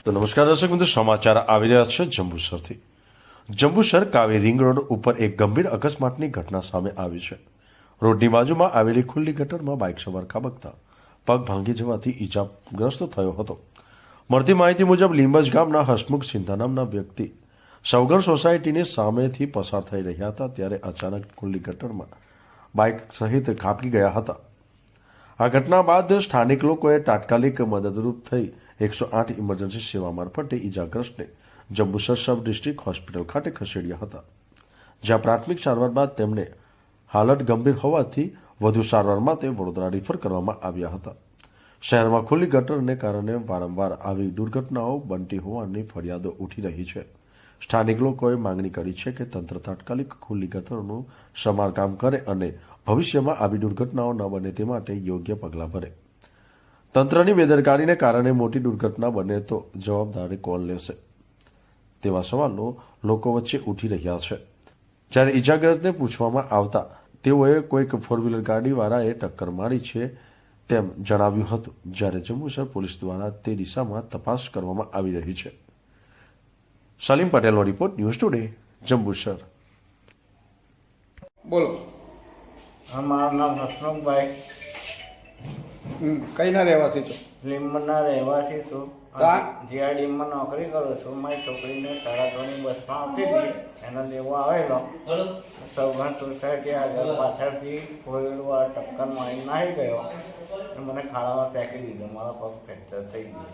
તો નમસ્કાર દર્શક મિત્રો, સમાચાર આવી રહ્યા છે જંબુસરથી. જંબુસર કાવી રિંગ રોડ ઉપર એક ગંભીર અકસ્માતની ઘટના સામે આવી છે. રોડની બાજુમાં આવેલી ખુલ્લી ગટરમાં બાઇક સવાર ખાબકતા પગ ભાંગી જવાથી ઈજાગ્રસ્ત થયો હતો. મળતી માહિતી મુજબ લીંબજ ગામના હસમુખ સિંધા નામના વ્યક્તિ સવગણ સોસાયટીની સામેથી પસાર થઈ રહ્યા હતા ત્યારે અચાનક ખુલ્લી ગટરમાં બાઇક સહિત ખાબકી ગયા હતા. આ ઘટના બાદ સ્થાનિક લોકોએ તાત્કાલિક મદદરૂપ થઈ 108 ઇમરજન્સી સેવા મારફતે ઈજાગ્રસ્તને જંબુસર સબ ડિસ્ટ્રિક્ટ હોસ્પિટલ ખાતે ખસેડ્યા હતા, જ્યાં પ્રાથમિક સારવાર બાદ તેમને હાલત ગંભીર હોવાથી વધુ સારવાર માટે વડોદરા રિફર કરવામાં આવ્યા હતા. શહેરમાં ખુલ્લી ગટરને કારણે વારંવાર આવી દુર્ઘટનાઓ બનતી હોવાની ફરિયાદો ઉઠી રહી છે. સ્થાનિક લોકોએ માંગણી કરી છે કે તંત્ર તાત્કાલિક ખુલ્લી ગટરનું સમારકામ કરે અને ભવિષ્યમાં આવી દુર્ઘટનાઓ ન બને તે માટે યોગ્ય પગલાં ભરે. તંત્રની બેદરકારીને કારણે મોટી દુર્ઘટના બને તો જવાબદારી કોણ લેશે તેવા સવાલો લોકો વચ્ચે ઉઠી રહ્યા છે. જ્યારે ઈજાગ્રસ્તને પૂછવામાં આવતા તેઓએ કોઈક ફોર વ્હીલર ગાડીવાળાએ ટક્કર મારી છે તેમ જણાવ્યું હતું, જ્યારે જંબુસર પોલીસ દ્વારા તે દિશામાં તપાસ કરવામાં આવી રહી છે. સલીમ પટેલનો રિપોર્ટ, ન્યૂઝ ટુડે, જંબુસર. બોલો. હા, મારું નામ હસમુખભાઈ, કઈના રહેવાસી છો? લીંબના રહેવાસી છું. હા. જીઆરડીમાં નોકરી કરું છું. મારી છોકરીને 3:30 બસમાં આવતી હતી, એને લેવા આવેલો. સૌગણ સોસાયટી આગળ પાછળથી ફોરવ્હીલર ટક્કર મારી નાહી ગયો અને મને ખાડામાં ફેંકી દીધો. મારા પગ ફ્રેક્ચર થઈ ગયો.